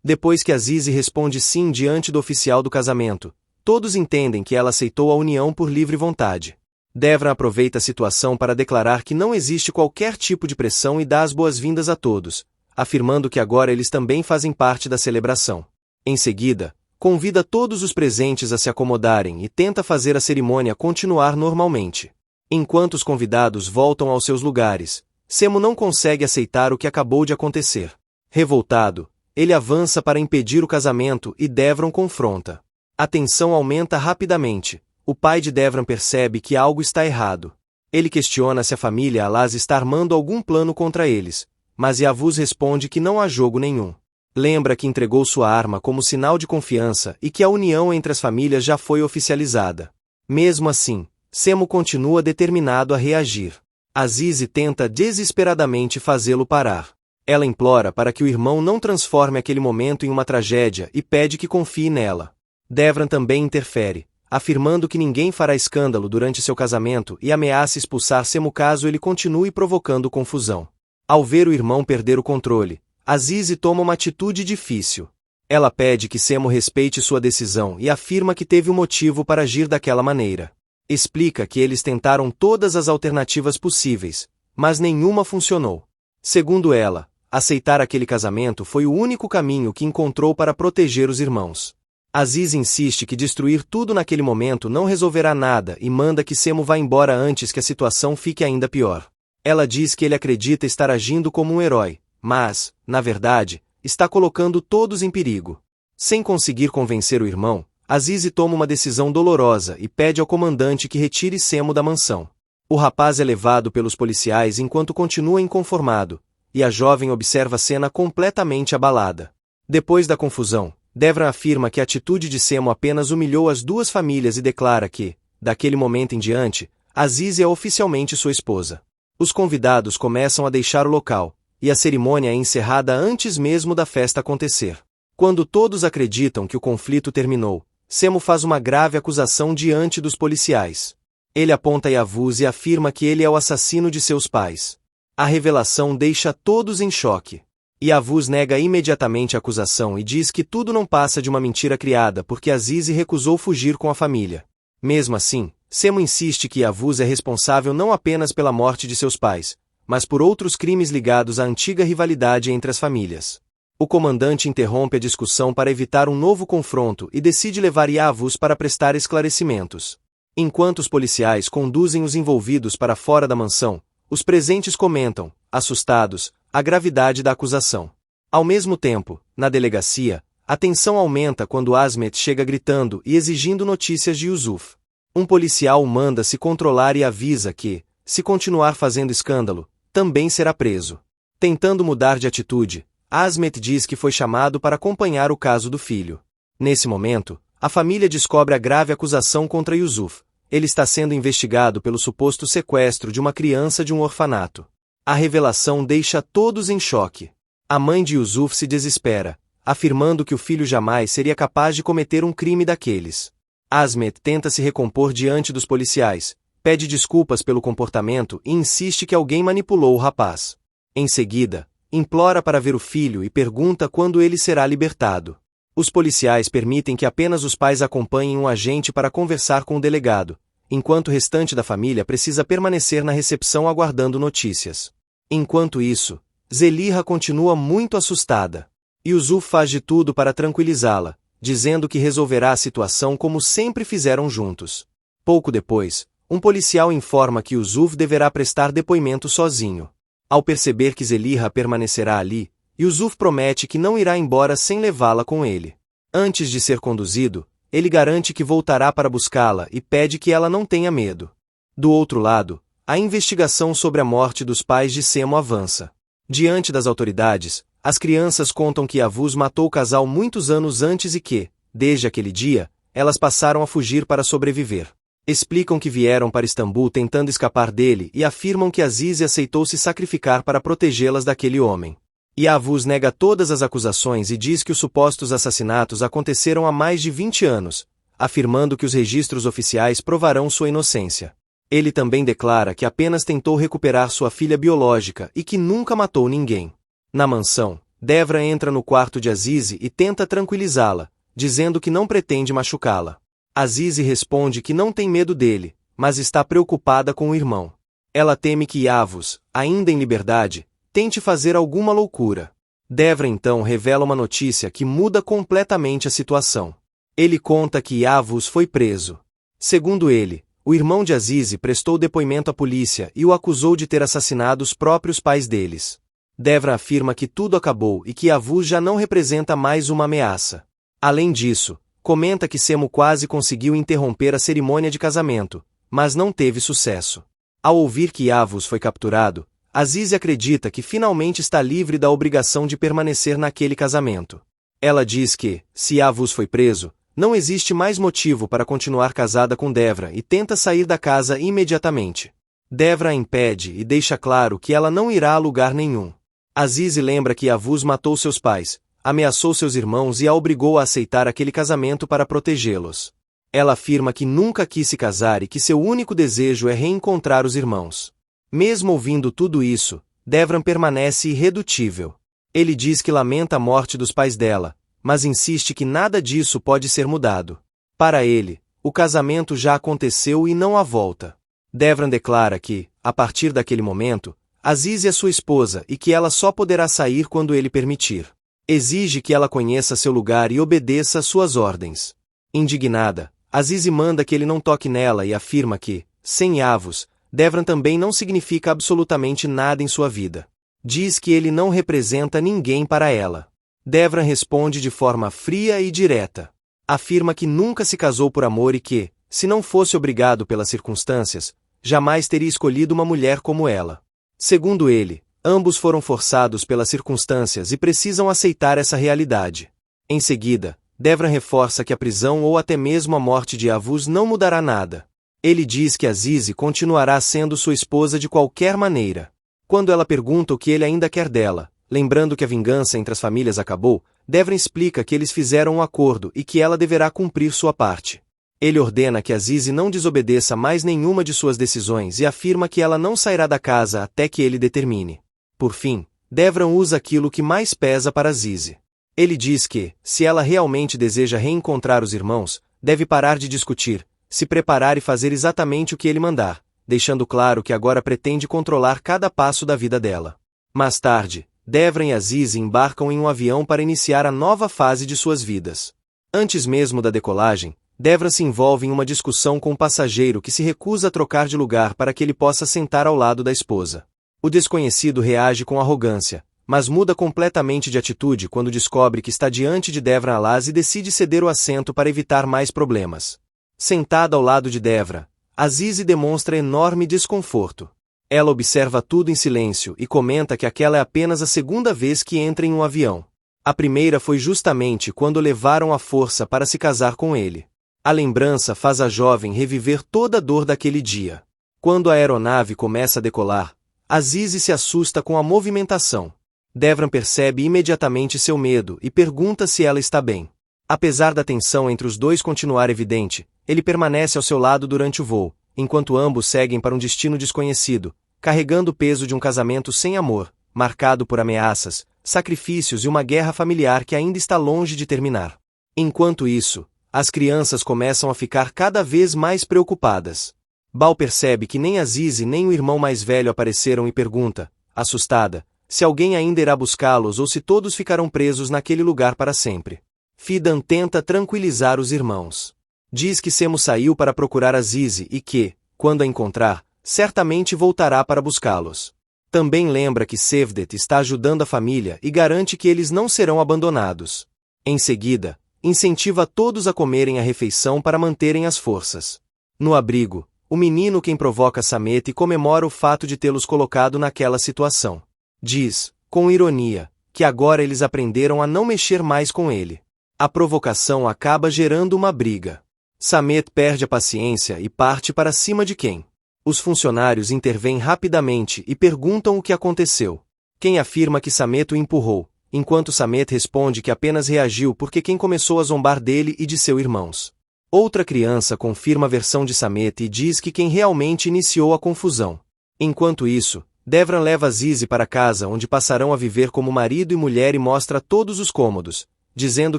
Depois que Azize responde sim diante do oficial do casamento, todos entendem que ela aceitou a união por livre vontade. Devran aproveita a situação para declarar que não existe qualquer tipo de pressão e dá as boas-vindas a todos, afirmando que agora eles também fazem parte da celebração. Em seguida, convida todos os presentes a se acomodarem e tenta fazer a cerimônia continuar normalmente. Enquanto os convidados voltam aos seus lugares, Semo não consegue aceitar o que acabou de acontecer. Revoltado, ele avança para impedir o casamento e Devran confronta. A tensão aumenta rapidamente. O pai de Devran percebe que algo está errado. Ele questiona se a família Alaz está armando algum plano contra eles, mas Yavuz responde que não há jogo nenhum. Lembra que entregou sua arma como sinal de confiança e que a união entre as famílias já foi oficializada. Mesmo assim, Semo continua determinado a reagir. Azize tenta desesperadamente fazê-lo parar. Ela implora para que o irmão não transforme aquele momento em uma tragédia e pede que confie nela. Devran também interfere, afirmando que ninguém fará escândalo durante seu casamento e ameaça expulsar Semo caso ele continue provocando confusão. Ao ver o irmão perder o controle, Azize toma uma atitude difícil. Ela pede que Semo respeite sua decisão e afirma que teve um motivo para agir daquela maneira. Explica que eles tentaram todas as alternativas possíveis, mas nenhuma funcionou. Segundo ela, aceitar aquele casamento foi o único caminho que encontrou para proteger os irmãos. Azize insiste que destruir tudo naquele momento não resolverá nada e manda que Semo vá embora antes que a situação fique ainda pior. Ela diz que ele acredita estar agindo como um herói, mas, na verdade, está colocando todos em perigo. Sem conseguir convencer o irmão, Azize toma uma decisão dolorosa e pede ao comandante que retire Semo da mansão. O rapaz é levado pelos policiais enquanto continua inconformado, e a jovem observa a cena completamente abalada. Depois da confusão, Devran afirma que a atitude de Semo apenas humilhou as duas famílias e declara que, daquele momento em diante, Azize é oficialmente sua esposa. Os convidados começam a deixar o local, e a cerimônia é encerrada antes mesmo da festa acontecer. Quando todos acreditam que o conflito terminou, Semo faz uma grave acusação diante dos policiais. Ele aponta Yavuz e afirma que ele é o assassino de seus pais. A revelação deixa todos em choque. Yavuz nega imediatamente a acusação e diz que tudo não passa de uma mentira criada porque Azize recusou fugir com a família. Mesmo assim, Semo insiste que Yavuz é responsável não apenas pela morte de seus pais, mas por outros crimes ligados à antiga rivalidade entre as famílias. O comandante interrompe a discussão para evitar um novo confronto e decide levar Yavuz para prestar esclarecimentos. Enquanto os policiais conduzem os envolvidos para fora da mansão, os presentes comentam, assustados, a gravidade da acusação. Ao mesmo tempo, na delegacia, a tensão aumenta quando Azmet chega gritando e exigindo notícias de Yusuf. Um policial o manda se controlar e avisa que, se continuar fazendo escândalo, também será preso. Tentando mudar de atitude, Azmet diz que foi chamado para acompanhar o caso do filho. Nesse momento, a família descobre a grave acusação contra Yusuf. Ele está sendo investigado pelo suposto sequestro de uma criança de um orfanato. A revelação deixa todos em choque. A mãe de Yusuf se desespera, afirmando que o filho jamais seria capaz de cometer um crime daqueles. Azmet tenta se recompor diante dos policiais, pede desculpas pelo comportamento e insiste que alguém manipulou o rapaz. Em seguida, implora para ver o filho e pergunta quando ele será libertado. Os policiais permitem que apenas os pais acompanhem um agente para conversar com o delegado, enquanto o restante da família precisa permanecer na recepção aguardando notícias. Enquanto isso, Zeliha continua muito assustada. Yusuf faz de tudo para tranquilizá-la, dizendo que resolverá a situação como sempre fizeram juntos. Pouco depois, um policial informa que Yusuf deverá prestar depoimento sozinho. Ao perceber que Zeliha permanecerá ali, Yusuf promete que não irá embora sem levá-la com ele. Antes de ser conduzido, ele garante que voltará para buscá-la e pede que ela não tenha medo. Do outro lado, a investigação sobre a morte dos pais de Semo avança. Diante das autoridades, as crianças contam que Yavuz matou o casal muitos anos antes e que, desde aquele dia, elas passaram a fugir para sobreviver. Explicam que vieram para Istambul tentando escapar dele e afirmam que Azize aceitou se sacrificar para protegê-las daquele homem. Yavuz nega todas as acusações e diz que os supostos assassinatos aconteceram há mais de 20 anos, afirmando que os registros oficiais provarão sua inocência. Ele também declara que apenas tentou recuperar sua filha biológica e que nunca matou ninguém. Na mansão, Devra entra no quarto de Azize e tenta tranquilizá-la, dizendo que não pretende machucá-la. Azize responde que não tem medo dele, mas está preocupada com o irmão. Ela teme que Yavuz, ainda em liberdade, tente fazer alguma loucura. Devra então revela uma notícia que muda completamente a situação. Ele conta que Yavuz foi preso. Segundo ele, o irmão de Azize prestou depoimento à polícia e o acusou de ter assassinado os próprios pais deles. Devra afirma que tudo acabou e que Yavuz já não representa mais uma ameaça. Além disso, comenta que Semo quase conseguiu interromper a cerimônia de casamento, mas não teve sucesso. Ao ouvir que Yavuz foi capturado, Azize acredita que finalmente está livre da obrigação de permanecer naquele casamento. Ela diz que, se Yavuz foi preso, não existe mais motivo para continuar casada com Devra e tenta sair da casa imediatamente. Devra a impede e deixa claro que ela não irá a lugar nenhum. Azize lembra que Yavuz matou seus pais, ameaçou seus irmãos e a obrigou a aceitar aquele casamento para protegê-los. Ela afirma que nunca quis se casar e que seu único desejo é reencontrar os irmãos. Mesmo ouvindo tudo isso, Devran permanece irredutível. Ele diz que lamenta a morte dos pais dela, mas insiste que nada disso pode ser mudado. Para ele, o casamento já aconteceu e não há volta. Devran declara que, a partir daquele momento, Azize é sua esposa e que ela só poderá sair quando ele permitir. Exige que ela conheça seu lugar e obedeça às suas ordens. Indignada, Azize manda que ele não toque nela e afirma que, sem Yavuz, Devran também não significa absolutamente nada em sua vida. Diz que ele não representa ninguém para ela. Devran responde de forma fria e direta. Afirma que nunca se casou por amor e que, se não fosse obrigado pelas circunstâncias, jamais teria escolhido uma mulher como ela. Segundo ele, ambos foram forçados pelas circunstâncias e precisam aceitar essa realidade. Em seguida, Devran reforça que a prisão ou até mesmo a morte de Yavuz não mudará nada. Ele diz que Azize continuará sendo sua esposa de qualquer maneira. Quando ela pergunta o que ele ainda quer dela, lembrando que a vingança entre as famílias acabou, Devran explica que eles fizeram um acordo e que ela deverá cumprir sua parte. Ele ordena que Azize não desobedeça mais nenhuma de suas decisões e afirma que ela não sairá da casa até que ele determine. Por fim, Devran usa aquilo que mais pesa para Azize. Ele diz que, se ela realmente deseja reencontrar os irmãos, deve parar de discutir, se preparar e fazer exatamente o que ele mandar, deixando claro que agora pretende controlar cada passo da vida dela. Mais tarde, Devran e Azize embarcam em um avião para iniciar a nova fase de suas vidas. Antes mesmo da decolagem, Devran se envolve em uma discussão com um passageiro que se recusa a trocar de lugar para que ele possa sentar ao lado da esposa. O desconhecido reage com arrogância, mas muda completamente de atitude quando descobre que está diante de Devran Alaz e decide ceder o assento para evitar mais problemas. Sentada ao lado de Devran, Azize demonstra enorme desconforto. Ela observa tudo em silêncio e comenta que aquela é apenas a segunda vez que entra em um avião. A primeira foi justamente quando levaram à força para se casar com ele. A lembrança faz a jovem reviver toda a dor daquele dia. Quando a aeronave começa a decolar, Azize se assusta com a movimentação. Devran percebe imediatamente seu medo e pergunta se ela está bem. Apesar da tensão entre os dois continuar evidente, ele permanece ao seu lado durante o voo, enquanto ambos seguem para um destino desconhecido, carregando o peso de um casamento sem amor, marcado por ameaças, sacrifícios e uma guerra familiar que ainda está longe de terminar. Enquanto isso, as crianças começam a ficar cada vez mais preocupadas. Bal percebe que nem Azize nem o irmão mais velho apareceram e pergunta, assustada, se alguém ainda irá buscá-los ou se todos ficarão presos naquele lugar para sempre. Fidan tenta tranquilizar os irmãos. Diz que Semo saiu para procurar Azize e que, quando a encontrar, certamente voltará para buscá-los. Também lembra que Cevdet está ajudando a família e garante que eles não serão abandonados. Em seguida, incentiva todos a comerem a refeição para manterem as forças. No abrigo, o menino quem provoca Samet e comemora o fato de tê-los colocado naquela situação. Diz, com ironia, que agora eles aprenderam a não mexer mais com ele. A provocação acaba gerando uma briga. Samet perde a paciência e parte para cima de quem? Os funcionários intervêm rapidamente e perguntam o que aconteceu. Quem afirma que Samet o empurrou, enquanto Samet responde que apenas reagiu porque quem começou a zombar dele e de seus irmãos. Outra criança confirma a versão de Samet e diz que quem realmente iniciou a confusão. Enquanto isso, Devran leva Azize para casa onde passarão a viver como marido e mulher e mostra todos os cômodos, dizendo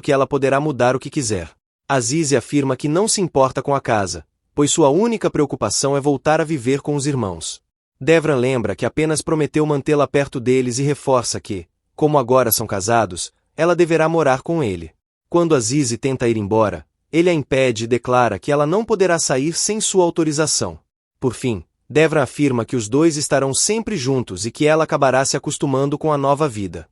que ela poderá mudar o que quiser. Azize afirma que não se importa com a casa, pois sua única preocupação é voltar a viver com os irmãos. Devran lembra que apenas prometeu mantê-la perto deles e reforça que, como agora são casados, ela deverá morar com ele. Quando Azize tenta ir embora, ele a impede e declara que ela não poderá sair sem sua autorização. Por fim, Devran afirma que os dois estarão sempre juntos e que ela acabará se acostumando com a nova vida.